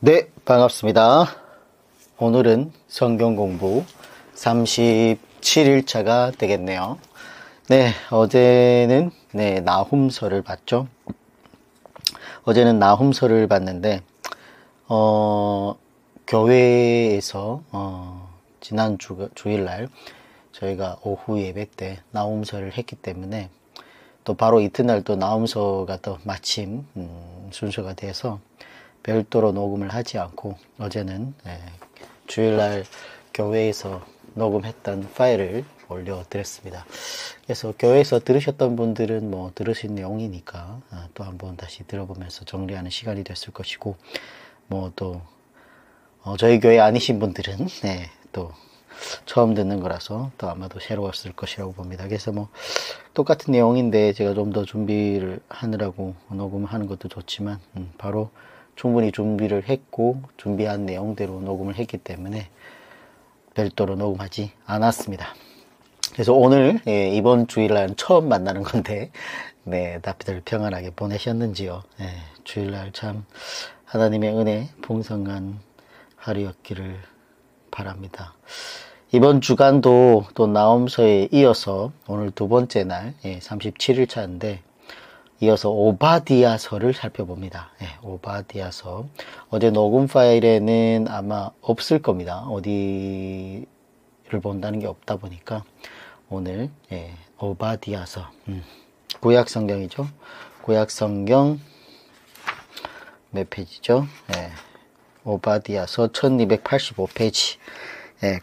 네, 반갑습니다. 오늘은 성경 공부 37일차가 되겠네요. 네, 어제는 나훔서를 봤죠. 어제는 나훔서를 봤는데 교회에서 지난 주일날 저희가 오후 예배 때 나훔서를 했기 때문에 또 바로 이튿날 또 나훔서가 또 마침 순서가 돼서 별도로 녹음을 하지 않고 어제는 주일날 교회에서 녹음했던 파일을 올려드렸습니다. 그래서 교회에서 들으셨던 분들은 뭐 들으신 내용이니까 또 한번 다시 들어보면서 정리하는 시간이 됐을 것이고, 뭐 또 저희 교회 아니신 분들은 또 처음 듣는 거라서 또 아마도 새로웠을 것이라고 봅니다. 그래서 뭐 똑같은 내용인데 제가 좀 더 준비를 하느라고 녹음하는 것도 좋지만 바로 충분히 준비를 했고 준비한 내용대로 녹음을 했기 때문에 별도로 녹음하지 않았습니다. 그래서 오늘 이번 주일날 처음 만나는 건데 다들 평안하게 보내셨는지요. 주일날 참 하나님의 은혜 풍성한 하루였기를 바랍니다. 이번 주간도 또 나훔서에 이어서 오늘 두 번째 날 37일차인데 이어서 오바디아서를 살펴봅니다. 오바디아서. 어제 녹음 파일에는 아마 없을 겁니다. 어디를 본다는 게 없다 보니까 오늘 오바디아서 구약 성경이죠. 구약 성경 몇 페이지죠? 오바디아서 1285페이지.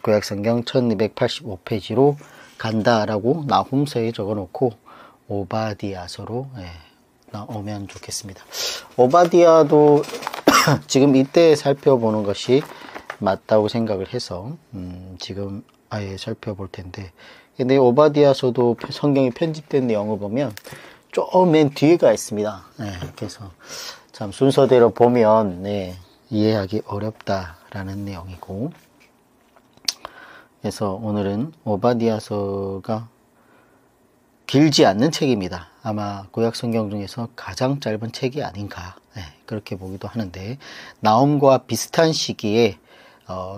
구약 성경 1285페이지로 간다라고 나훔서에 적어놓고 오바디아서로 나오면 좋겠습니다. 오바디아도 지금 이때 살펴보는 것이 맞다고 생각을 해서 지금 아예 살펴볼 텐데, 근데 오바디아서도 성경이 편집된 내용을 보면 좀 맨 뒤에가 있습니다. 그래서 참 순서대로 보면 이해하기 어렵다라는 내용이고, 그래서 오늘은 오바디아서가 길지 않는 책입니다. 아마 구약 성경 중에서 가장 짧은 책이 아닌가 그렇게 보기도 하는데, 나홈과 비슷한 시기에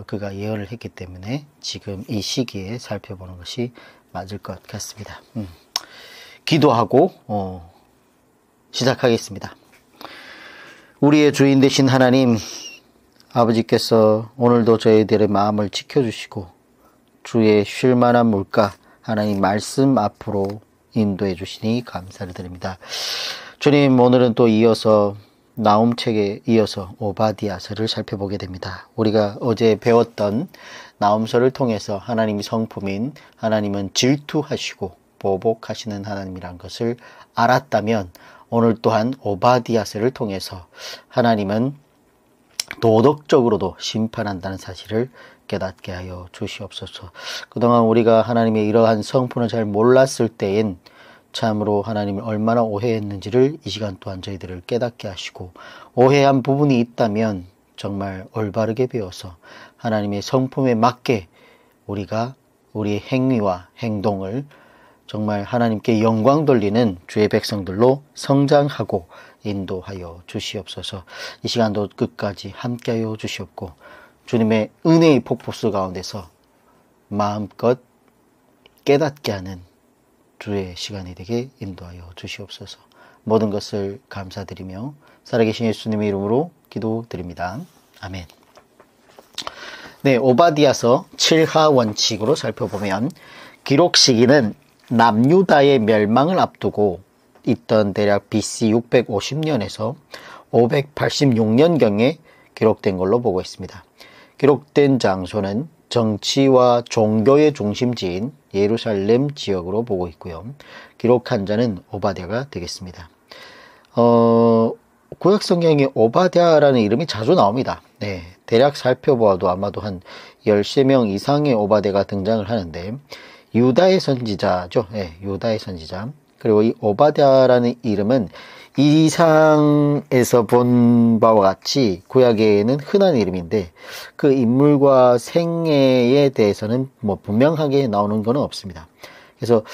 그가 예언을 했기 때문에 지금 이 시기에 살펴보는 것이 맞을 것 같습니다. 기도하고 시작하겠습니다. 우리의 주인 되신 하나님 아버지께서 오늘도 저희들의 마음을 지켜주시고 주의 쉴만한 물가 하나님 말씀 앞으로 인도해 주시니 감사를 드립니다. 주님, 오늘은 또 이어서 나훔 책에 이어서 오바디아서를 살펴보게 됩니다. 우리가 어제 배웠던 나훔서를 통해서 하나님이 성품인 하나님은 질투하시고 보복하시는 하나님이란 것을 알았다면, 오늘 또한 오바디아서를 통해서 하나님은 도덕적으로도 심판한다는 사실을 깨닫게 하여 주시옵소서. 그동안 우리가 하나님의 이러한 성품을 잘 몰랐을 때엔 참으로 하나님을 얼마나 오해했는지를 이 시간 또한 저희들을 깨닫게 하시고, 오해한 부분이 있다면 정말 올바르게 배워서 하나님의 성품에 맞게 우리가 우리의 행위와 행동을 정말 하나님께 영광 돌리는 주의 백성들로 성장하고 인도하여 주시옵소서. 이 시간도 끝까지 함께하여 주시옵고 주님의 은혜의 폭포수 가운데서 마음껏 깨닫게 하는 주의 시간이 되게 인도하여 주시옵소서. 모든 것을 감사드리며 살아계신 예수님의 이름으로 기도드립니다. 아멘. 오바디아서 7하 원칙으로 살펴보면, 기록 시기는 남유다의 멸망을 앞두고 있던 대략 BC 650년에서 586년경에 기록된 걸로 보고 있습니다. 기록된 장소는 정치와 종교의 중심지인 예루살렘 지역으로 보고 있고요. 기록한 자는 오바댜가 되겠습니다. 구약 성경에 오바댜라는 이름이 자주 나옵니다. 대략 살펴보아도 아마도 한 13명 이상의 오바댜가 등장을 하는데, 유다의 선지자죠. 유다의 선지자. 그리고 이 오바댜라는 이름은 이상에서 본 바와 같이 구약에는 흔한 이름인데, 그 인물과 생애에 대해서는 뭐 분명하게 나오는 건 없습니다. 그래서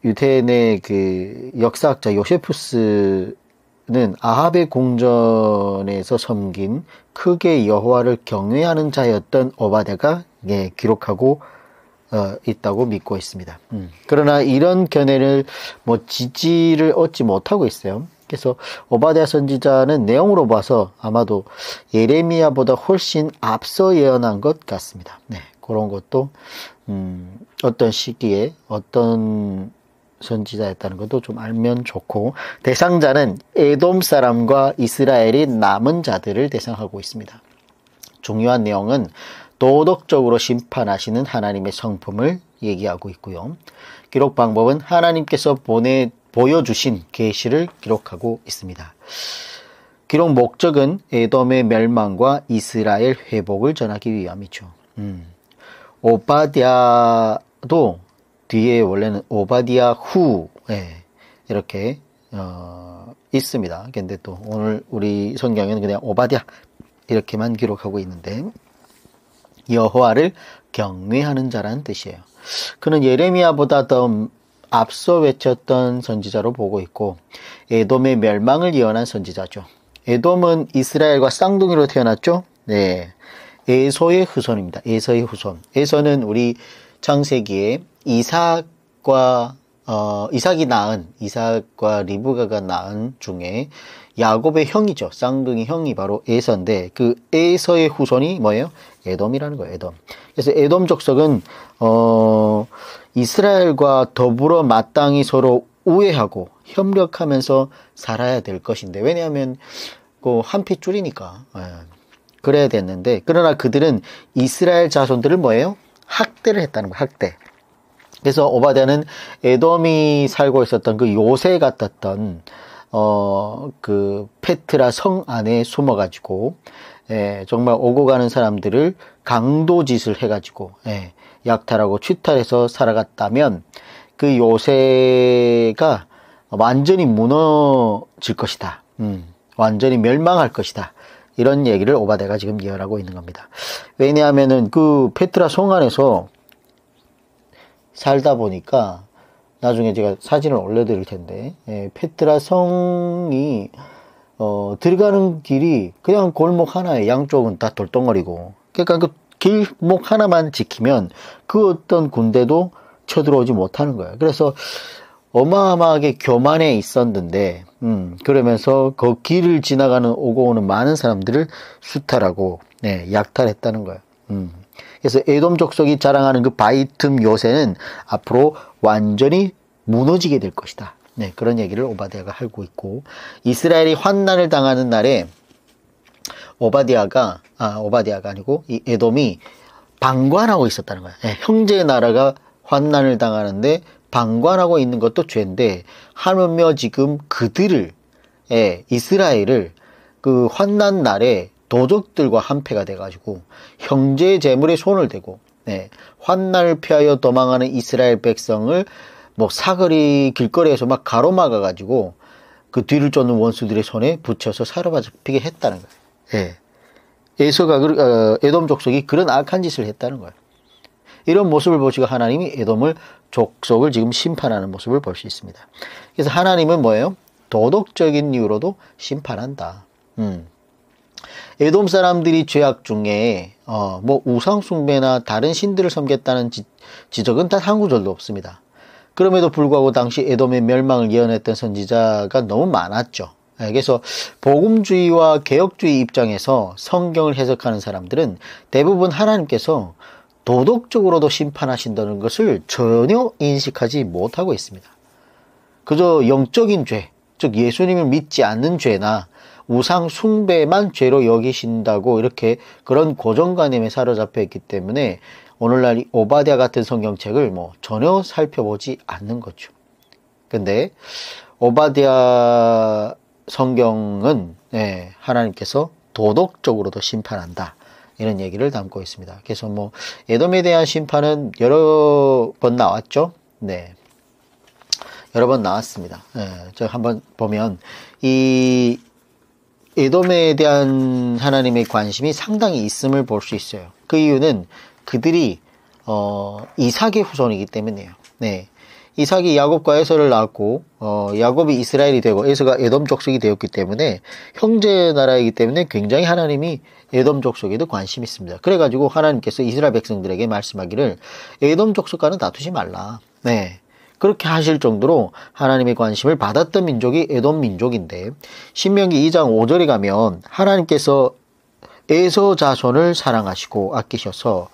유대인의 그 역사학자 요세푸스를 아합의 궁전에서 섬긴 크게 여호와를 경외하는 자였던 오바댜가 기록하고 있다고 믿고 있습니다. 그러나 이런 견해를 지지를 얻지 못하고 있어요. 그래서 오바댜 선지자는 내용으로 봐서 아마도 예레미야보다 훨씬 앞서 예언한 것 같습니다. 그런 것도 어떤 시기에 어떤 선지자였다는 것도 좀 알면 좋고, 대상자는 에돔 사람과 이스라엘의 남은 자들을 대상하고 있습니다. 중요한 내용은 도덕적으로 심판하시는 하나님의 성품을 얘기하고 있고요. 기록 방법은 하나님께서 보여주신 계시를 기록하고 있습니다. 기록 목적은 에돔의 멸망과 이스라엘 회복을 전하기 위함이죠. 오바댜도 뒤에 원래는 오바디아 후 이렇게 있습니다. 근데 또 오늘 우리 성경에는 그냥 오바댜 이렇게만 기록하고 있는데, 여호와를 경외하는 자라는 뜻이에요. 그는 예레미야보다 더 앞서 외쳤던 선지자로 보고 있고, 에돔의 멸망을 예언한 선지자죠. 에돔은 이스라엘과 쌍둥이로 태어났죠. 에서의 후손입니다. 에서의 후손. 에서는 우리 창세기에 이삭과 리브가가 낳은 중에 야곱의 형이죠. 쌍둥이 형이 바로 에서인데, 그 에서의 후손이 뭐예요? 에돔이라는 거예요. 에돔. 그래서 에돔 족속은 이스라엘과 더불어 마땅히 서로 우애하고 협력하면서 살아야 될 것인데, 왜냐하면 한 핏줄이니까 그래야 됐는데, 그러나 그들은 이스라엘 자손들을 뭐예요? 학대를 했다는 거예요. 학대. 그래서 오바댜는 에돔이 살고 있었던 그 요새 같았던 그 페트라 성 안에 숨어가지고 정말 오고 가는 사람들을 강도짓을 해가지고 약탈하고 취탈해서 살아갔다면 그 요새가 완전히 무너질 것이다. 완전히 멸망할 것이다. 이런 얘기를 오바댜가 지금 예언하고 있는 겁니다. 왜냐하면은 그 페트라 성 안에서 살다 보니까, 나중에 제가 사진을 올려드릴 텐데, 페트라 성이 들어가는 길이 그냥 골목 하나에 양쪽은 다 돌덩어리고, 그러니까 그 길목 하나만 지키면 그 어떤 군대도 쳐들어오지 못하는 거예요. 그래서 어마어마하게 교만해 있었는데, 그러면서 그 길을 지나가는 오고 오는 많은 사람들을 수탈하고 약탈했다는 거예요. 그래서 에돔 족속이 자랑하는 그 바이틈 요새는 앞으로 완전히 무너지게 될 것이다. 그런 얘기를 오바댜가 하고 있고, 이스라엘이 환난을 당하는 날에 오바댜가 아니고 이 에돔이 방관하고 있었다는 거예요. 형제 나라가 환난을 당하는데 방관하고 있는 것도 죄인데, 하물며 지금 그들을 이스라엘을 그 환난 날에 도적들과 한패가 돼가지고 형제의 재물에 손을 대고 환난을 피하여 도망하는 이스라엘 백성을 사거리 길거리에서 막 가로막아가지고 그 뒤를 쫓는 원수들의 손에 붙여서 사로잡히게 했다는 거예요. 에돔 족속이 그런 악한 짓을 했다는 거예요. 이런 모습을 보시고 하나님이 에돔을 족속을 지금 심판하는 모습을 볼 수 있습니다. 그래서 하나님은 뭐예요? 도덕적인 이유로도 심판한다. 에돔 사람들이 죄악 중에 우상 숭배나 다른 신들을 섬겼다는 지적은 단 한 구절도 없습니다. 그럼에도 불구하고 당시 에돔의 멸망을 예언했던 선지자가 너무 많았죠. 그래서 복음주의와 개혁주의 입장에서 성경을 해석하는 사람들은 대부분 하나님께서 도덕적으로도 심판하신다는 것을 전혀 인식하지 못하고 있습니다. 그저 영적인 죄, 즉 예수님을 믿지 않는 죄나 우상 숭배만 죄로 여기신다고 이렇게 그런 고정관념에 사로잡혀 있기 때문에 오늘날 오바댜 같은 성경책을 전혀 살펴보지 않는 거죠. 근데 오바댜 성경은 하나님께서 도덕적으로도 심판한다, 이런 얘기를 담고 있습니다. 그래서 에돔에 대한 심판은 여러 번 나왔죠. 여러 번 나왔습니다. 저 한번 보면 이 에돔에 대한 하나님의 관심이 상당히 있음을 볼 수 있어요. 그 이유는 그들이 이삭의 후손이기 때문이에요. 이삭이 야곱과 에서를 낳았고 야곱이 이스라엘이 되고 에서가 에돔 족속이 되었기 때문에 형제 나라이기 때문에 굉장히 하나님이 에돔 족속에도 관심이 있습니다. 그래가지고 하나님께서 이스라엘 백성들에게 말씀하기를 에돔 족속과는 다투지 말라. 네. 그렇게 하실 정도로 하나님의 관심을 받았던 민족이 에돔 민족인데 신명기 2장 5절에 가면 하나님께서 에서 자손을 사랑하시고 아끼셔서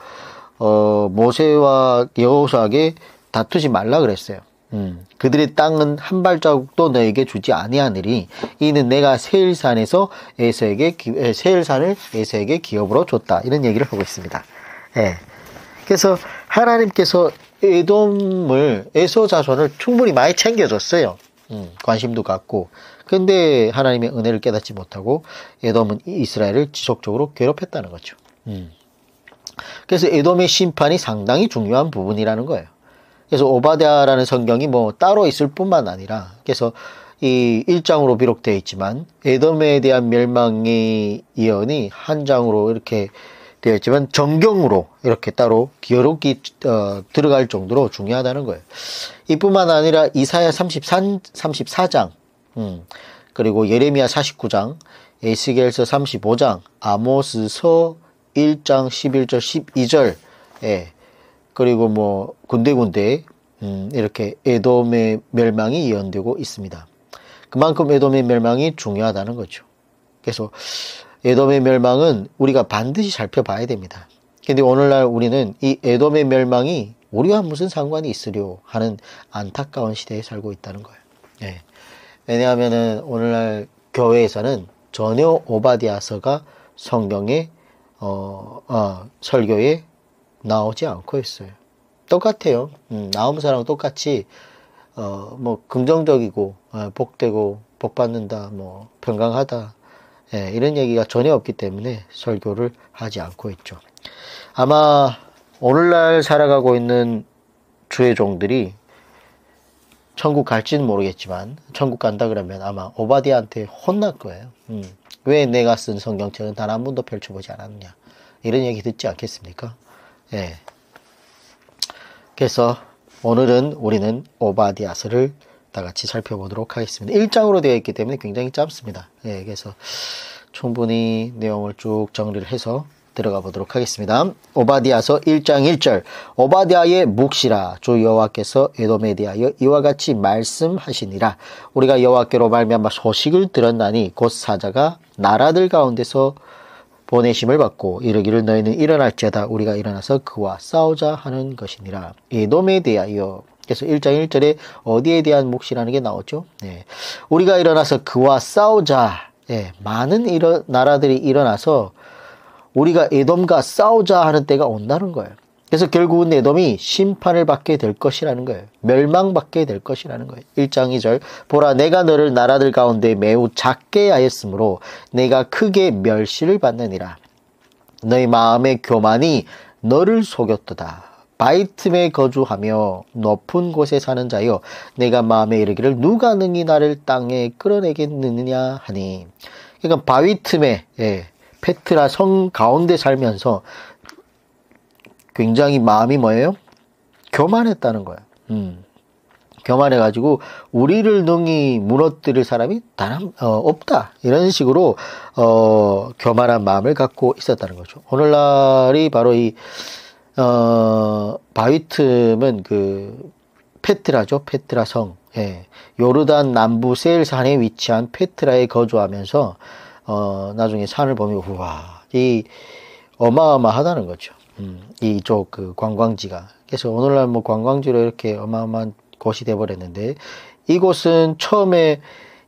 모세와 여호수아에게 다투지 말라 그랬어요. 그들의 땅은 한 발자국도 너에게 주지 아니하느니 이는 내가 세일산에서 세일산을 에서에게 기업으로 줬다. 이런 얘기를 하고 있습니다. 예. 그래서 하나님께서 에돔을 에서 자손을 충분히 많이 챙겨줬어요. 관심도 갖고. 근데 하나님의 은혜를 깨닫지 못하고 에돔은 이스라엘을 지속적으로 괴롭혔다는 거죠. 그래서 에돔의 심판이 상당히 중요한 부분이라는 거예요. 그래서 오바댜라는 성경이 뭐 따로 있을 뿐만 아니라 그래서 이 1장으로 비록되어 있지만 에돔에 대한 멸망의 예언이 한 장으로 이렇게 되어 있지만 정경으로 이렇게 따로 기록이 들어갈 정도로 중요하다는 거예요. 이뿐만 아니라 이사야 34장 그리고 예레미야 49장 에스겔서 35장 아모스서 1장 11절 12절 예. 그리고 뭐 군데군데 이렇게 에돔의 멸망이 예언되고 있습니다. 그만큼 에돔의 멸망이 중요하다는 거죠. 그래서 에돔의 멸망은 우리가 반드시 살펴봐야 됩니다. 근데 오늘날 우리는 이 에돔의 멸망이 우리와 무슨 상관이 있으려 하는 안타까운 시대에 살고 있다는 거예요. 예. 왜냐하면은 오늘날 교회에서는 전혀 오바댜서가 성경에 설교에 나오지 않고 있어요. 똑같아요. 나온 사람은 똑같이 뭐 긍정적이고 복되고 복받는다, 뭐 평강하다 이런 얘기가 전혀 없기 때문에 설교를 하지 않고 있죠. 아마 오늘날 살아가고 있는 주의 종들이 천국 갈지는 모르겠지만 천국 간다 그러면 아마 오바댜한테 혼날 거예요. 왜 내가 쓴 성경책은 단 한 번도 펼쳐보지 않았느냐 이런 얘기 듣지 않겠습니까? 예. 그래서 오늘은 우리는 오바댜서를 다 같이 살펴보도록 하겠습니다. 1장으로 되어 있기 때문에 굉장히 짧습니다. 예, 그래서 충분히 내용을 쭉 정리를 해서 들어가 보도록 하겠습니다. 오바댜서 1장 1절 오바댜의 묵시라 주 여호와께서 에돔에 대하여 이와 같이 말씀하시니라 우리가 여호와께로 말미암아 소식을 들었나니 곧 사자가 나라들 가운데서 보내심을 받고 이르기를 너희는 일어날지어다 우리가 일어나서 그와 싸우자 하는 것이니라. 에돔에 대하여 그래서 1장 1절에 어디에 대한 묵시라는 게 나오죠. 네. 우리가 일어나서 그와 싸우자. 네. 많은 나라들이 일어나서 우리가 에돔과 싸우자 하는 때가 온다는 거예요. 그래서 결국은 에돔이 심판을 받게 될 것이라는 거예요. 멸망받게 될 것이라는 거예요. 1장 2절 보라 내가 너를 나라들 가운데 매우 작게 하였으므로 내가 크게 멸시를 받느니라. 너희 마음의 교만이 너를 속였도다. 바위 틈에 거주하며 높은 곳에 사는 자여 내가 마음에 이르기를 누가 능히 나를 땅에 끌어내겠느냐 하니. 그러니까 바위 틈에 페트라 성 가운데 살면서 굉장히 마음이 뭐예요? 교만했다는 거예요. 교만해가지고 우리를 능히 무너뜨릴 사람이 단 없다. 이런 식으로 교만한 마음을 갖고 있었다는 거죠. 오늘날이 바로 이 바위 틈은 그 페트라죠. 페트라 성. 예. 요르단 남부 세일산에 위치한 페트라에 거주하면서 나중에 산을 보면 우와 이 어마어마하다는 거죠. 이쪽 그 관광지가. 그래서 오늘날 뭐 관광지로 이렇게 어마어마한 곳이 되어버렸는데 이곳은 처음에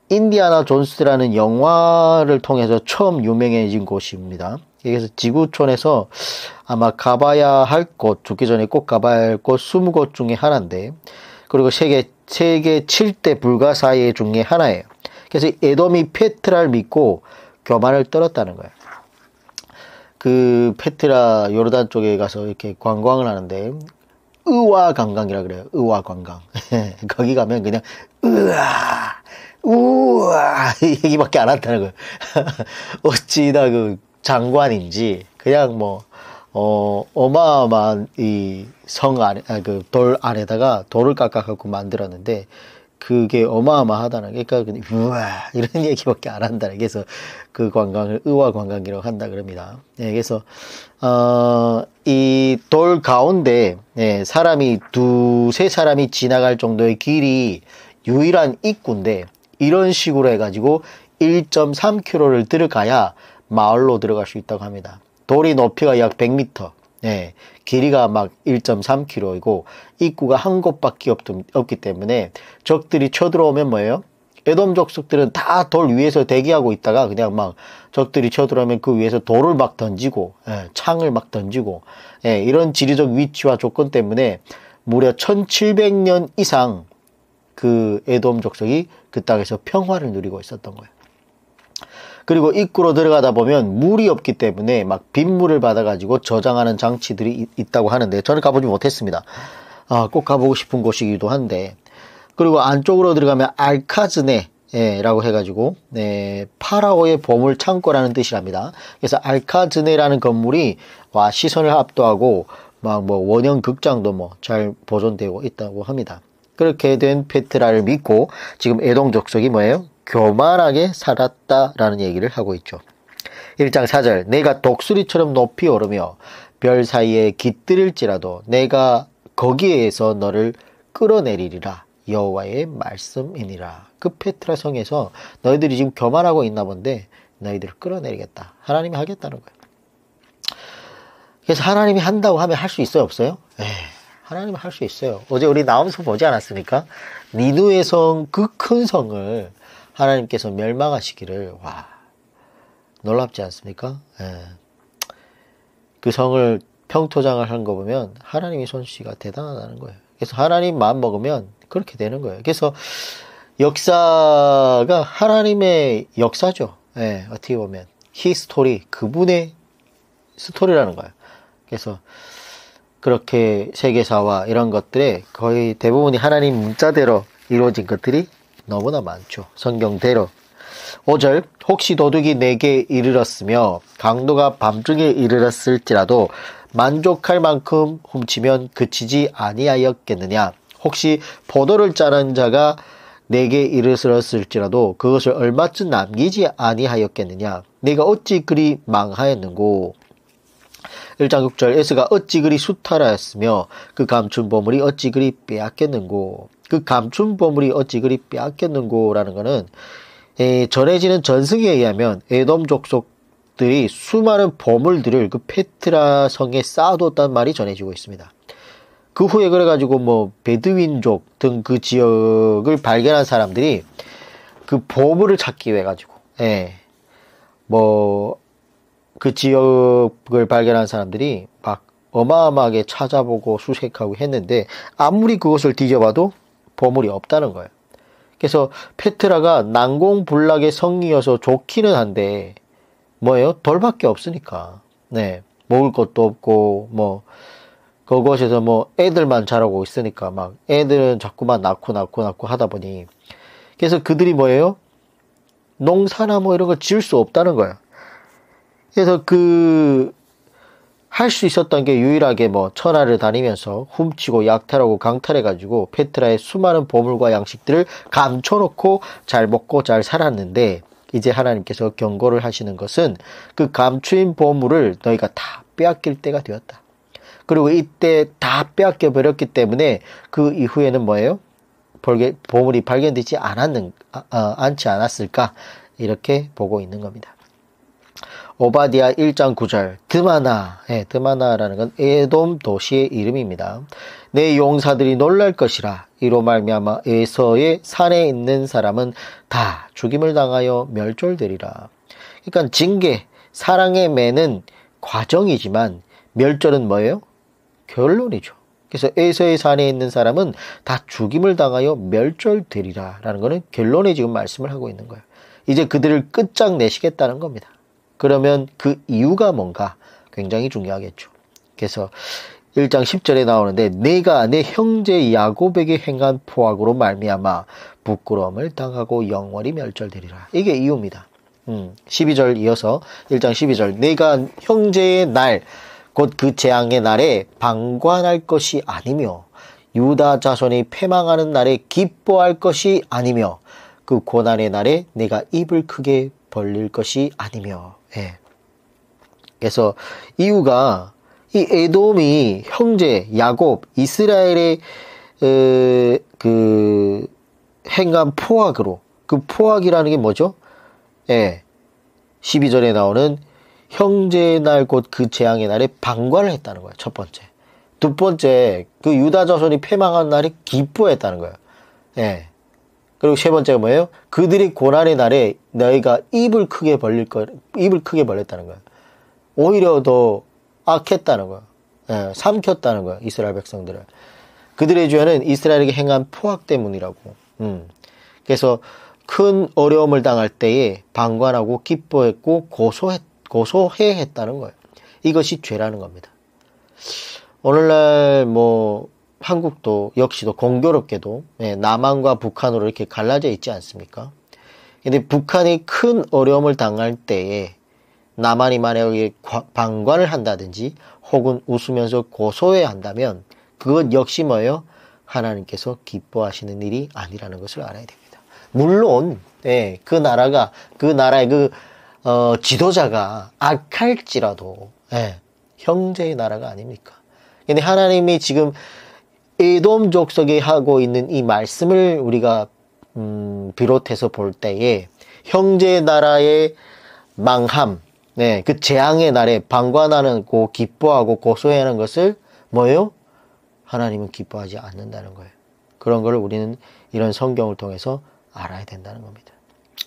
인디아나 존스라는 영화를 통해서 처음 유명해진 곳입니다. 그래서 지구촌에서 아마 가봐야 할 곳, 죽기 전에 꼭 가봐야 할 곳 20곳 중에 하나인데 그리고 세계 7대 불가사의 중에 하나예요. 그래서 에돔이 페트라를 믿고 교만을 떨었다는 거예요. 그 페트라 요르단 쪽에 가서 이렇게 관광을 하는데 의와 관광이라 그래요. 의와 관광. 거기 가면 그냥 으아 우와 이 얘기밖에 안 한다는 거예요. 어찌나 그 장관인지 그냥 뭐 어마어마한 이 성 안에, 그 돌 안에다가 돌을 깎아갖고 만들었는데, 그게 어마어마하다는 게, 그러니까, 우와, 이런 얘기밖에 안 한다는 게, 그래서 그 관광을 의화 관광이라고 한다 그럽니다. 예, 그래서, 이 돌 가운데, 예, 사람이 두세 사람이 지나갈 정도의 길이 유일한 입구인데, 이런 식으로 해가지고 1.3km를 들어가야 마을로 들어갈 수 있다고 합니다. 돌이 높이가 약 100m, 예, 길이가 막 1.3km이고 입구가 한 곳밖에 없기 때문에 적들이 쳐들어오면 뭐예요? 에돔 족속들은 다 돌 위에서 대기하고 있다가 그냥 막 적들이 쳐들어오면 그 위에서 돌을 막 던지고, 예, 창을 막 던지고, 예, 이런 지리적 위치와 조건 때문에 무려 1700년 이상 그 에돔 족속이 그 땅에서 평화를 누리고 있었던 거예요. 그리고 입구로 들어가다 보면 물이 없기 때문에 막 빗물을 받아가지고 저장하는 장치들이 있다고 하는데, 저는 가보지 못했습니다. 꼭 가보고 싶은 곳이기도 한데, 그리고 안쪽으로 들어가면 알카즈네라고 해가지고, 네, 파라오의 보물 창고라는 뜻이랍니다. 그래서 알카즈네라는 건물이 시선을 압도하고 막 뭐 원형 극장도 뭐 잘 보존되고 있다고 합니다. 그렇게 된 페트라를 믿고 지금 에돔 족속이 뭐예요? 교만하게 살았다라는 얘기를 하고 있죠. 1장 4절, 내가 독수리처럼 높이 오르며 별 사이에 깃들일지라도 내가 거기에서 너를 끌어내리리라. 여호와의 말씀이니라. 그 페트라 성에서 너희들이 지금 교만하고 있나 본데 너희들을 끌어내리겠다. 하나님이 하겠다는 거예요. 그래서 하나님이 한다고 하면 할 수 있어요, 없어요? 하나님은 할 수 있어요. 어제 우리 나오면서 보지 않았습니까? 니누의 성, 그 큰 성을 하나님께서 멸망하시기를, 와, 놀랍지 않습니까? 그 성을 평토장을 한 거 보면 하나님의 솜씨가 대단하다는 거예요. 그래서 하나님 마음 먹으면 그렇게 되는 거예요. 그래서 역사가 하나님의 역사죠. 어떻게 보면 히스토리, 그분의 스토리라는 거예요. 그래서 그렇게 세계사와 이런 것들에 거의 대부분이 하나님 문자대로 이루어진 것들이 너무나 많죠. 성경대로. 5절, 혹시 도둑이 내게 이르렀으며 강도가 밤중에 이르렀을지라도 만족할 만큼 훔치면 그치지 아니하였겠느냐. 혹시 포도를 짜는 자가 내게 이르렀을지라도 그것을 얼마쯤 남기지 아니하였겠느냐. 내가 어찌 그리 망하였는고. 1장 6절, 에스가 어찌 그리 수탈하였으며 그 감춘 보물이 어찌 그리 빼앗겼는고. 그 감춘 보물이 어찌 그리 빼앗겼는고 라는 거는 전해지는 전승에 의하면 에돔 족속들이 수많은 보물들을 그 페트라 성에 쌓아뒀단 말이 전해지고 있습니다. 그 후에 그래가지고 뭐 베드윈족 등 그 지역을 발견한 사람들이 그 보물을 찾기 위해 가지고, 뭐 그 지역을 발견한 사람들이 막 어마어마하게 찾아보고 수색하고 했는데 아무리 그것을 뒤져봐도 보물이 없다는 거예요. 그래서 페트라가 난공불락의 성이어서 좋기는 한데 뭐예요? 돌밖에 없으니까. 먹을 것도 없고 뭐 그곳에서 뭐 애들만 자라고 있으니까 막 애들은 자꾸만 낳고 하다 보니, 그래서 그들이 뭐예요? 농사나 뭐 이런 거 지을 수 없다는 거예요. 그래서 할 수 있었던 게 유일하게 뭐 천하를 다니면서 훔치고 약탈하고 강탈해가지고 페트라의 수많은 보물과 양식들을 감춰놓고 잘 먹고 잘 살았는데, 이제 하나님께서 경고를 하시는 것은 그 감추인 보물을 너희가 다 빼앗길 때가 되었다. 그리고 이때 다 빼앗겨 버렸기 때문에 그 이후에는 뭐예요? 보물이 발견되지 않지 않았을까? 이렇게 보고 있는 겁니다. 오바댜 1장 9절, 드마나라는 건 에돔 도시의 이름입니다. 내 용사들이 놀랄 것이라. 이로 말미암아 에서의 산에 있는 사람은 다 죽임을 당하여 멸절되리라. 그러니까 징계, 사랑의 매는 과정이지만 멸절은 뭐예요? 결론이죠. 그래서 에서의 산에 있는 사람은 다 죽임을 당하여 멸절되리라 라는 거는 결론에 지금 말씀을 하고 있는 거예요. 이제 그들을 끝장내시겠다는 겁니다. 그러면 그 이유가 뭔가 굉장히 중요하겠죠. 그래서 1장 10절에 나오는데, 내가 내 형제 야곱에게 행한 포악으로 말미암아 부끄러움을 당하고 영원히 멸절되리라. 이게 이유입니다. 12절 이어서 1장 12절, 내가 형제의 날 곧 그 재앙의 날에 방관할 것이 아니며 유다 자손이 패망하는 날에 기뻐할 것이 아니며 그 고난의 날에 내가 입을 크게 벌릴 것이 아니며. 예. 그래서 이유가 이 에돔이 형제 야곱 이스라엘의 그 행한 포악으로, 그 포악이라는 게 뭐죠? 예. 12절에 나오는 형제의 날 곧 그 재앙의 날에 방관을 했다는 거예요. 첫 번째. 두 번째, 그 유다 자손이 패망한 날에 기뻐했다는 거예요. 예. 그리고 세 번째가 뭐예요? 그들이 고난의 날에 너희가 입을 크게 벌렸다는 거예요. 오히려 더 악했다는 거예요. 예, 삼켰다는 거예요. 이스라엘 백성들을. 그들의 죄는 이스라엘에게 행한 포악 때문이라고. 그래서 큰 어려움을 당할 때에 방관하고 기뻐했고 고소해 했다는 거예요. 이것이 죄라는 겁니다. 오늘날 한국도 역시도 공교롭게도 남한과 북한으로 이렇게 갈라져 있지 않습니까? 근데 북한이 큰 어려움을 당할 때에 남한이 만약에 방관을 한다든지 혹은 웃으면서 고소해 한다면 그것 역시 뭐예요? 하나님께서 기뻐하시는 일이 아니라는 것을 알아야 됩니다. 물론 그 나라의 지도자가 악할지라도 형제의 나라가 아닙니까? 근데 하나님이 지금 에돔 족속에 하고 있는 이 말씀을 우리가 비롯해서 볼 때에 형제의 나라의 망함, 그 재앙의 날에 방관하고 기뻐하고 고소해하는 것을 뭐예요? 하나님은 기뻐하지 않는다는 거예요. 그런 걸 우리는 이런 성경을 통해서 알아야 된다는 겁니다.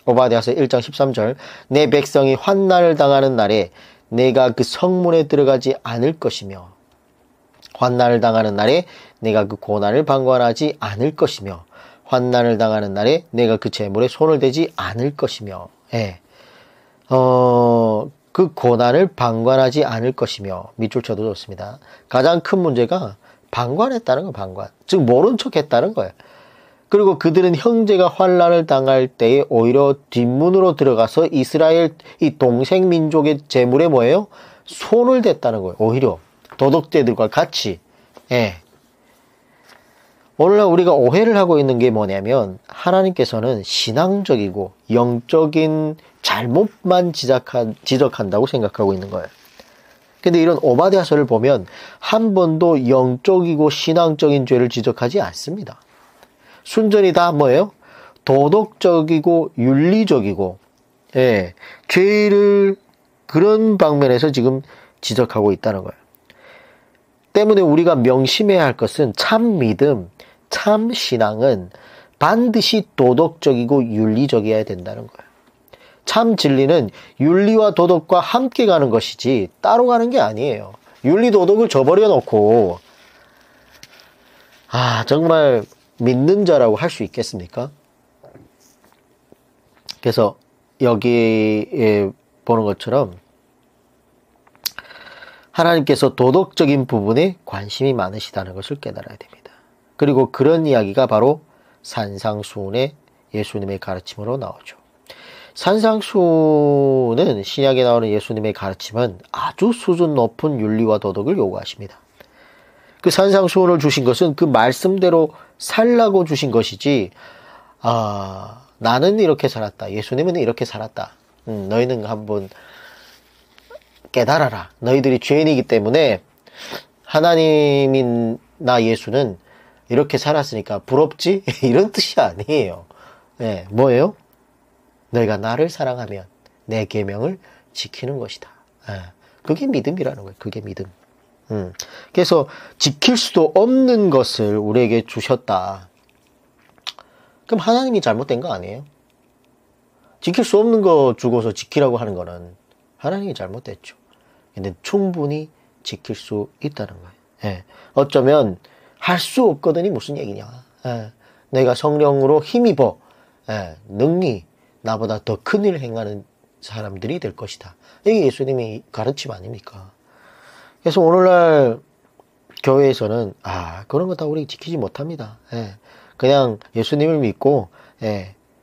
오바댜서 1장 13절 내 백성이 환난을 당하는 날에 내가 그 성문에 들어가지 않을 것이며 환난을 당하는 날에 내가 그 고난을 방관하지 않을 것이며 환난을 당하는 날에 내가 그 재물에 손을 대지 않을 것이며 그 고난을 방관하지 않을 것이며 밑줄 쳐도 좋습니다. 가장 큰 문제가 방관했다는 거예요. 방관. 즉 모른 척 했다는 거예요. 그리고 그들은 형제가 환난을 당할 때에 오히려 뒷문으로 들어가서 이스라엘 이 동생 민족의 재물에 뭐예요? 손을 댔다는 거예요. 오히려 도덕자들과 같이. 오늘날 우리가 오해를 하고 있는 게 뭐냐면 하나님께서는 신앙적이고 영적인 잘못만 지적한다고 생각하고 있는 거예요. 근데 이런 오바댜서를 보면 한 번도 영적이고 신앙적인 죄를 지적하지 않습니다. 순전히 다 뭐예요? 도덕적이고 윤리적이고 죄를 그런 방면에서 지금 지적하고 있다는 거예요. 때문에 우리가 명심해야 할 것은 참 믿음, 참 신앙은 반드시 도덕적이고 윤리적이어야 된다는 거예요. 참 진리는 윤리와 도덕과 함께 가는 것이지 따로 가는 게 아니에요. 윤리 도덕을 저버려 놓고 정말 믿는 자라고 할 수 있겠습니까? 그래서 여기에 보는 것처럼 하나님께서 도덕적인 부분에 관심이 많으시다는 것을 깨달아야 됩니다. 그리고 그런 이야기가 바로 산상수훈의 예수님의 가르침으로 나오죠. 산상수훈은 신약에 나오는 예수님의 가르침은 아주 수준 높은 윤리와 도덕을 요구하십니다. 그 산상수훈을 주신 것은 그 말씀대로 살라고 주신 것이지 나는 이렇게 살았다. 예수님은 이렇게 살았다. 너희는 한번 깨달아라. 너희들이 죄인이기 때문에 하나님이나 예수는 이렇게 살았으니까 부럽지? 이런 뜻이 아니에요. 뭐예요? 너희가 나를 사랑하면 내 계명을 지키는 것이다. 그게 믿음이라는 거예요. 그게 믿음. 그래서 지킬 수도 없는 것을 우리에게 주셨다. 그럼 하나님이 잘못된 거 아니에요? 지킬 수 없는 거 주고서 지키라고 하는 거는 하나님이 잘못됐죠. 근데 충분히 지킬 수 있다는 거예요. 어쩌면 할 수 없거든이 무슨 얘기냐. 내가 성령으로 힘입어 능히 나보다 더 큰 일을 행하는 사람들이 될 것이다. 이게 예수님의 가르침 아닙니까? 그래서 오늘날 교회에서는 그런 거 다 우리 지키지 못합니다. 그냥 예수님을 믿고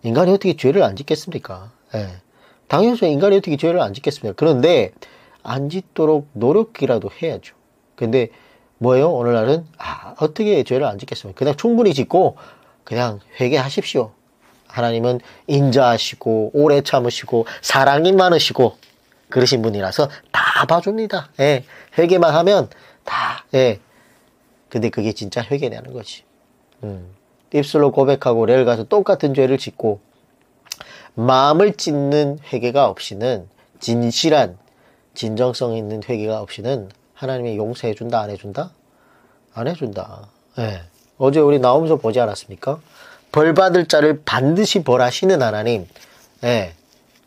인간이 어떻게 죄를 안 짓겠습니까? 당연히 인간이 어떻게 죄를 안 짓겠습니까? 그런데 안 짓도록 노력이라도 해야죠. 근데 뭐예요? 오늘날은 어떻게 죄를 안 짓겠습니까? 그냥 충분히 짓고 그냥 회개하십시오. 하나님은 인자하시고 오래 참으시고 사랑이 많으시고 그러신 분이라서 다 봐줍니다. 예, 회개만 하면 다. 예. 근데 그게 진짜 회개라는 거지. 입술로 고백하고 레일 가서 똑같은 죄를 짓고 마음을 찢는 회개가 없이는, 진실한 진정성 있는 회개가 없이는 하나님이 용서해준다 안 해준다? 안 해준다. 예. 어제 우리 나오면서 보지 않았습니까? 벌 받을 자를 반드시 벌하시는 하나님. 예.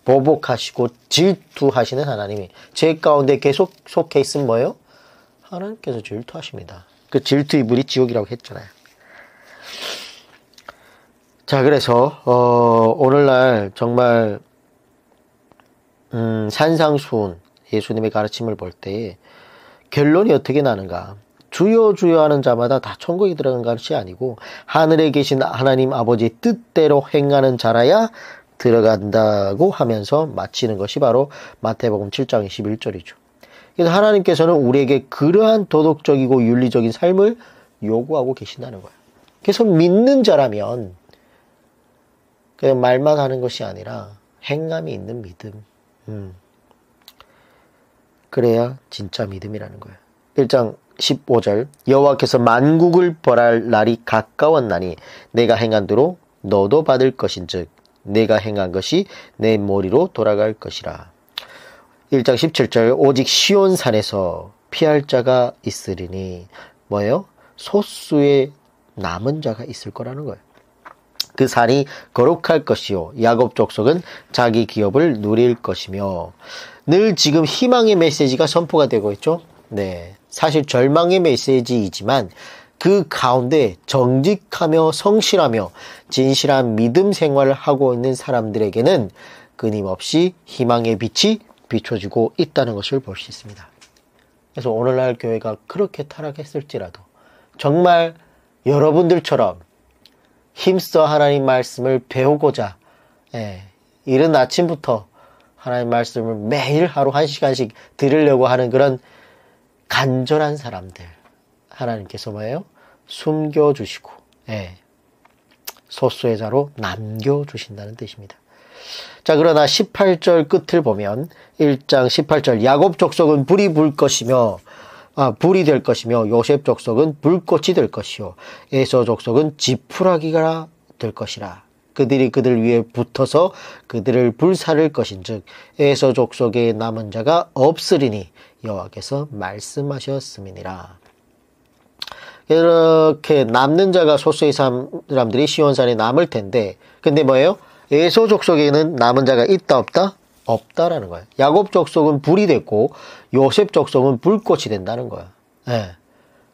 보복하시고 질투하시는 하나님이 죄 가운데 계속 속해 있으면 뭐예요? 하나님께서 질투하십니다. 그 질투의 물이 지옥이라고 했잖아요. 자, 그래서 오늘날 정말 산상수훈 예수님의 가르침을 볼 때 결론이 어떻게 나는가? 주여 주여 하는 자마다 다 천국에 들어간 것이 아니고 하늘에 계신 하나님 아버지의 뜻대로 행하는 자라야 들어간다고 하면서 마치는 것이 바로 마태복음 7장 21절이죠. 그래서 하나님께서는 우리에게 그러한 도덕적이고 윤리적인 삶을 요구하고 계신다는 거예요. 그래서 믿는 자라면 그냥 말만 하는 것이 아니라 행함이 있는 믿음. 그래야 진짜 믿음이라는 거예요. 1장 15절 여호와께서 만국을 벌할 날이 가까웠나니 내가 행한 대로 너도 받을 것인즉 내가 행한 것이 내 머리로 돌아갈 것이라. 1장 17절 오직 시온산에서 피할 자가 있으리니 뭐예요? 소수의 남은 자가 있을 거라는 거예요. 그 산이 거룩할 것이요 야곱 족속은 자기 기업을 누릴 것이며. 늘 지금 희망의 메시지가 선포가 되고 있죠. 네, 사실 절망의 메시지이지만 그 가운데 정직하며 성실하며 진실한 믿음 생활을 하고 있는 사람들에게는 끊임없이 희망의 빛이 비춰지고 있다는 것을 볼 수 있습니다. 그래서 오늘날 교회가 그렇게 타락했을지라도 정말 여러분들처럼 힘써 하나님 말씀을 배우고자 이른 아침부터 하나님 말씀을 매일 하루 1시간씩 들으려고 하는 그런 간절한 사람들 하나님께서 뭐예요? 숨겨주시고 소수의 자로 남겨주신다는 뜻입니다. 자, 그러나 18절 끝을 보면 1장 18절 야곱 족속은 불이 불이 될 것이며 요셉 족속은 불꽃이 될 것이요 에서 족속은 지푸라기가 될 것이라. 그들이 그들 위에 붙어서 그들을 불사를 것인즉 에서 족속에 남은 자가 없으리니 여호와께서 말씀하셨음이니라. 이렇게 남는 자가 소수의 사람들이 시온산에 남을 텐데 근데 뭐예요? 에서 족속에는 남은 자가 있다 없다? 없다라는 거예요. 야곱 족속은 불이 됐고 요셉 족속은 불꽃이 된다는 거예요.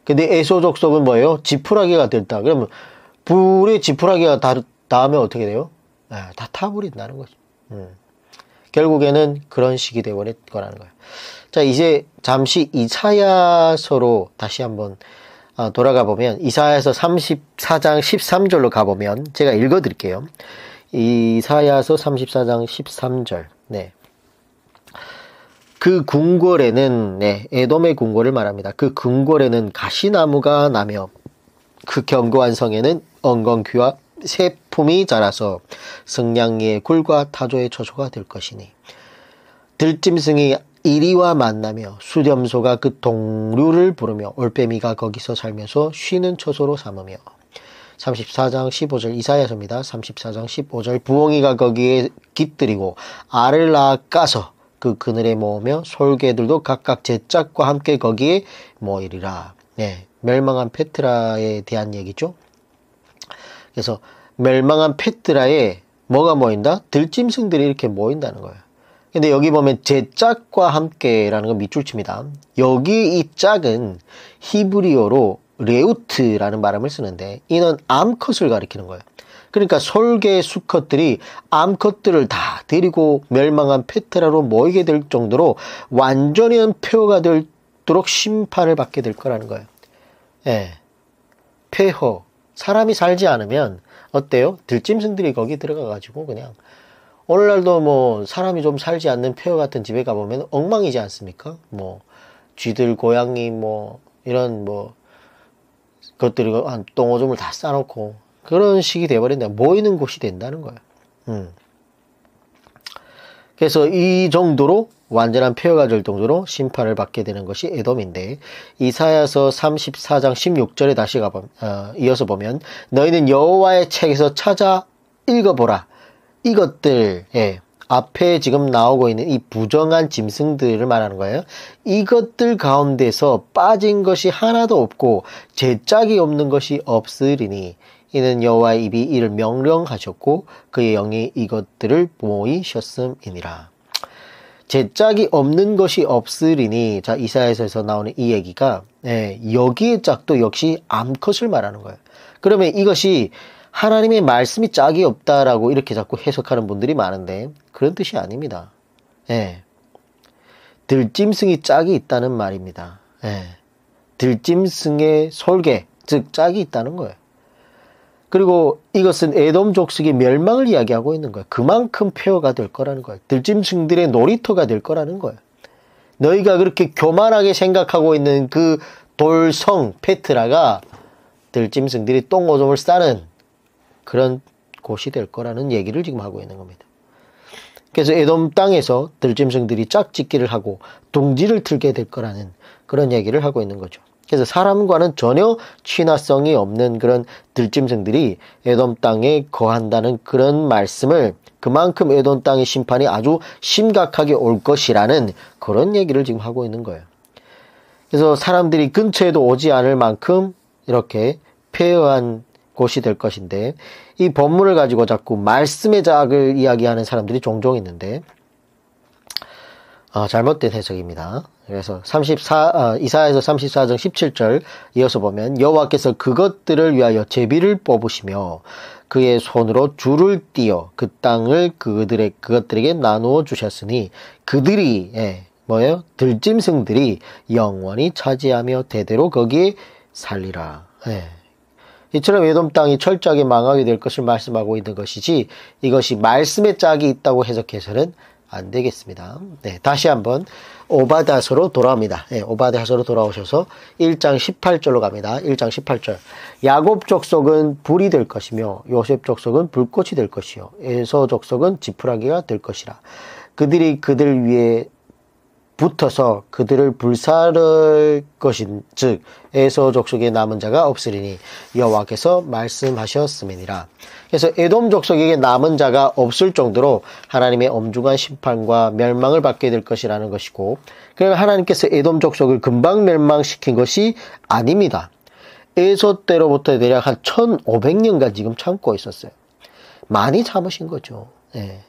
근데 에서 족속은 뭐예요? 지푸라기가 됐다. 그러면 불에 지푸라기가 닿으면 어떻게 돼요? 다 타버린다는 거죠. 결국에는 그런 식이 되어버릴 거라는 거예요. 자, 이제 잠시 이사야서로 다시 한번 돌아가 보면 이사야서 34장 13절로 가보면 제가 읽어드릴게요. 이사야서 34장 13절. 네. 그 궁궐에는 에돔의 궁궐을 말합니다. 그 궁궐에는 가시나무가 나며 그 견고한 성에는 엉겅퀴와 새품이 자라서 승냥이의 굴과 타조의 처소가 될 것이니 들짐승이 이리와 만나며 수렴소가 그 동류를 부르며 올빼미가 거기서 살면서 쉬는 처소로 삼으며. 34장 15절 이사야서입니다. 34장 15절 부엉이가 거기에 깃들이고 알을 낳아 까서 그 그늘에 모으며 솔개들도 각각 제 짝과 함께 거기에 모이리라. 멸망한 페트라에 대한 얘기죠. 그래서 멸망한 페트라에 뭐가 모인다? 들짐승들이 이렇게 모인다는 거예요. 근데 여기 보면 제 짝과 함께라는 건 밑줄칩니다. 여기 이 짝은 히브리어로 레우트라는 발음을 쓰는데 이는 암컷을 가리키는 거예요. 그러니까 솔개 수컷들이 암컷들을 다 데리고 멸망한 페트라로 모이게 될 정도로 완전히 폐허가 되도록 심판을 받게 될 거라는 거예요. 폐허. 사람이 살지 않으면 어때요? 들짐승들이 거기 들어가가지고 그냥 오늘날도 뭐 사람이 좀 살지 않는 폐허 같은 집에 가보면 엉망이지 않습니까? 뭐 쥐들, 고양이 뭐 이런 뭐 것들이 한 똥오줌을 다 싸놓고 그런 식이 돼버린다. 모이는 곳이 된다는 거예요. 그래서 이 정도로 완전한 폐허가 될 정도로 심판을 받게 되는 것이 에돔인데, 이사야서 34장 16절에 다시 이어서 보면 너희는 여호와의 책에서 찾아 읽어보라. 이것들, 앞에 지금 나오고 있는 이 부정한 짐승들을 말하는 거예요. 이것들 가운데서 빠진 것이 하나도 없고 제짝이 없는 것이 없으리니 이는 여호와의 입이 이를 명령하셨고 그의 영이 이것들을 모이셨음이니라. 제짝이 없는 것이 없으리니, 자, 이사야서에서 나오는 이 얘기가 여기의 짝도 역시 암컷을 말하는 거예요. 그러면 이것이 하나님의 말씀이 짝이 없다라고 이렇게 자꾸 해석하는 분들이 많은데 그런 뜻이 아닙니다. 들짐승이 짝이 있다는 말입니다. 들짐승의 솔개, 즉 짝이 있다는 거예요. 그리고 이것은 에돔 족속의 멸망을 이야기하고 있는 거예요. 그만큼 폐허가 될 거라는 거예요. 들짐승들의 놀이터가 될 거라는 거예요. 너희가 그렇게 교만하게 생각하고 있는 그 돌성 페트라가 들짐승들이 똥오줌을 싸는 그런 곳이 될 거라는 얘기를 지금 하고 있는 겁니다. 그래서 에돔 땅에서 들짐승들이 짝짓기를 하고 둥지를 틀게 될 거라는 그런 얘기를 하고 있는 거죠. 그래서 사람과는 전혀 친화성이 없는 그런 들짐승들이 에돔 땅에 거한다는 그런 말씀을, 그만큼 에돔 땅의 심판이 아주 심각하게 올 것이라는 그런 얘기를 지금 하고 있는 거예요. 그래서 사람들이 근처에도 오지 않을 만큼 이렇게 폐허한 곳이 될 것인데, 이 본문을 가지고 자꾸 말씀의 짝을 이야기하는 사람들이 종종 있는데 잘못된 해석입니다. 그래서 이사야서 34장 17절 이어서 보면 여호와께서 그것들을 위하여 제비를 뽑으시며 그의 손으로 줄을 띄어 그 땅을 그것들에게 나누어 주셨으니 그들이 들짐승들이 영원히 차지하며 대대로 거기에 살리라. 이처럼 에돔 땅이 철저하게 망하게 될 것을 말씀하고 있는 것이지 이것이 말씀의 짝이 있다고 해석해서는 안 되겠습니다. 다시 한번 오바댜서로 돌아옵니다. 오바댜서로 돌아오셔서 1장 18절로 갑니다. 1장 18절. 야곱 족속은 불이 될 것이며 요셉 족속은 불꽃이 될 것이요 에서 족속은 지푸라기가 될 것이라. 그들이 그들 위에 붙어서 그들을 불사를 것인즉 에서 족속에 남은 자가 없으리니 여호와께서 말씀하셨음이니라. 그래서 에돔 족속에게 남은 자가 없을 정도로 하나님의 엄중한 심판과 멸망을 받게 될 것이라는 것이고, 그러나 하나님께서 에돔 족속을 금방 멸망시킨 것이 아닙니다. 에서 때로부터 대략 한 1500년간 지금 참고 있었어요. 많이 참으신 거죠.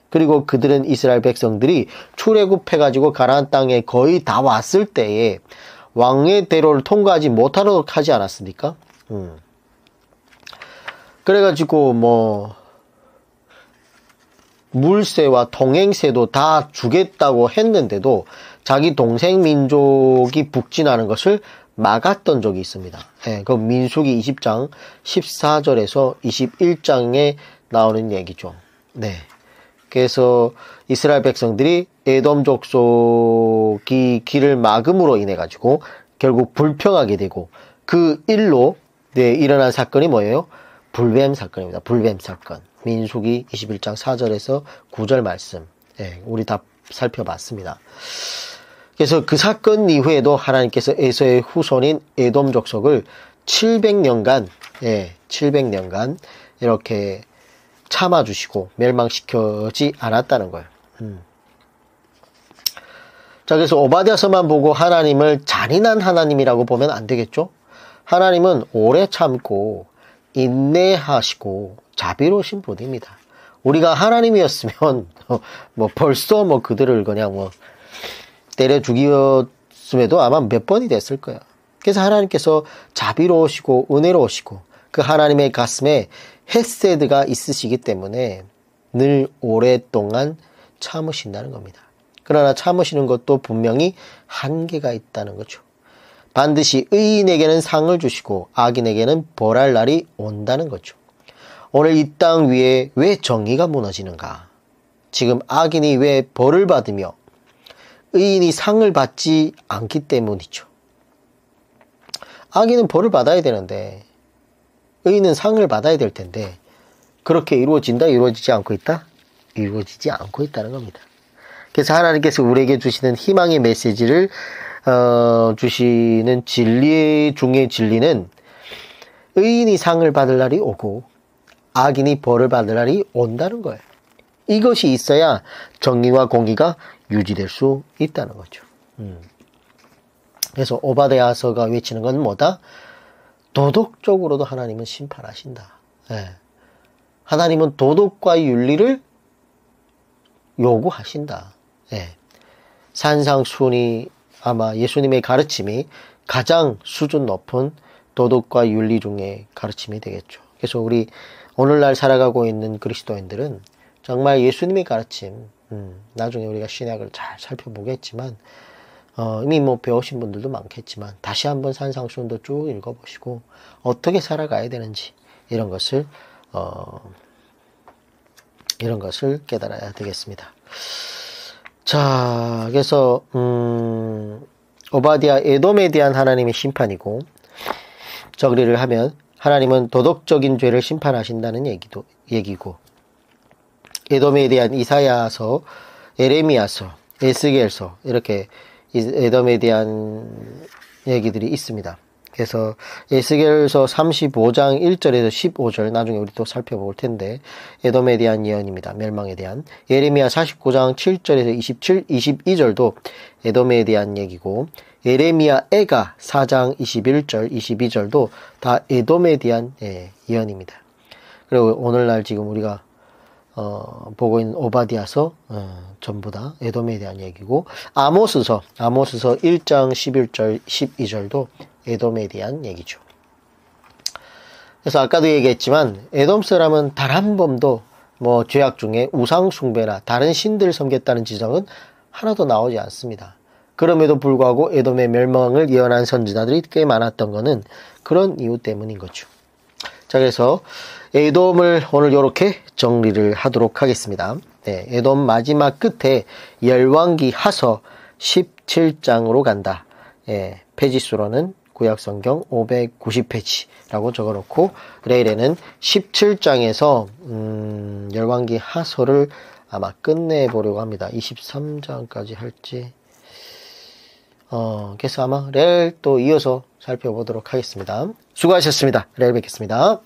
그리고 그들은 이스라엘 백성들이 출애굽해가지고 가나안 땅에 거의 다 왔을 때에 왕의 대로를 통과하지 못하도록 하지 않았습니까? 그래가지고 뭐 물새와 통행새도 다 주겠다고 했는데도 자기 동생 민족이 북진하는 것을 막았던 적이 있습니다. 그 민수기 20장 14절에서 21장에 나오는 얘기죠. 그래서 이스라엘 백성들이 에돔 족속이 길을 막음으로 인해 가지고 결국 불평하게 되고 그 일로 일어난 사건이 뭐예요? 불뱀 사건입니다. 불뱀 사건. 민수기 21장 4절에서 9절 말씀. 우리 다 살펴봤습니다. 그래서 그 사건 이후에도 하나님께서 에서의 후손인 에돔 족속을 700년간 이렇게 참아주시고 멸망시켜지 않았다는 거예요. 자, 그래서 오바댜서만 보고 하나님을 잔인한 하나님이라고 보면 안 되겠죠? 하나님은 오래 참고 인내하시고 자비로우신 분입니다. 우리가 하나님이었으면 뭐 벌써 그들을 그냥 때려 죽였음에도 아마 몇 번이 됐을 거예요. 그래서 하나님께서 자비로우시고 은혜로우시고 그 하나님의 가슴에 헤세드가 있으시기 때문에 늘 오랫동안 참으신다는 겁니다. 그러나 참으시는 것도 분명히 한계가 있다는 거죠. 반드시 의인에게는 상을 주시고 악인에게는 벌할 날이 온다는 거죠. 오늘 이 땅 위에 왜 정의가 무너지는가? 지금 악인이 왜 벌을 받으며 의인이 상을 받지 않기 때문이죠. 악인은 벌을 받아야 되는데 의인은 상을 받아야 될 텐데 그렇게 이루어진다? 이루어지지 않고 있다? 이루어지지 않고 있다는 겁니다. 그래서 하나님께서 우리에게 주시는 희망의 메시지를 주시는 진리 중의 진리는 의인이 상을 받을 날이 오고 악인이 벌을 받을 날이 온다는 거예요. 이것이 있어야 정의와 공의가 유지될 수 있다는 거죠. 그래서 오바댜서가 외치는 건 뭐다? 도덕적으로도 하나님은 심판하신다. 예. 하나님은 도덕과 윤리를 요구하신다. 예. 산상수훈이 아마 예수님의 가르침이 가장 수준 높은 도덕과 윤리 중에 가르침이 되겠죠. 그래서 우리 오늘날 살아가고 있는 그리스도인들은 정말 예수님의 가르침, 나중에 우리가 신약을 잘 살펴보겠지만 이미 뭐 배우신 분들도 많겠지만 다시 한번 산상수훈도 쭉 읽어보시고 어떻게 살아가야 되는지 이런 것을 깨달아야 되겠습니다. 자, 그래서 오바댜 에돔에 대한 하나님의 심판이고 정리를 하면 하나님은 도덕적인 죄를 심판하신다는 얘기고 에돔에 대한 이사야서, 에레미야서, 에스겔서 이렇게 에돔에 대한 얘기들이 있습니다. 그래서 에스겔서 35장 1절에서 15절 나중에 우리 또 살펴볼 텐데 에돔에 대한 예언입니다. 멸망에 대한. 예레미야 49장 7절에서 27, 22절도 에돔에 대한 얘기고 예레미야 애가 4장 21절, 22절도 다 에돔에 대한 예언입니다. 그리고 오늘날 지금 우리가 보고 있는 오바댜서 전부 다 에돔에 대한 얘기고 아모스서 1장 11절 12절도 에돔에 대한 얘기죠. 그래서 아까도 얘기했지만 에돔 사람은 단 한 번도 뭐 죄악 중에 우상 숭배나 다른 신들 섬겼다는 지적은 하나도 나오지 않습니다. 그럼에도 불구하고 에돔의 멸망을 예언한 선지자들이 꽤 많았던 것은 그런 이유 때문인 거죠. 자, 그래서 에돔을 오늘 이렇게 정리를 하도록 하겠습니다. 네, 에돔 마지막 끝에 열왕기 하서 17장으로 간다. 페이지수로는 구약성경 590페이지라고 적어놓고 레일에는 17장에서 열왕기 하서를 아마 끝내보려고 합니다. 23장까지 할지 그래서 아마 레일 또 이어서 살펴보도록 하겠습니다. 수고하셨습니다. 레일 뵙겠습니다.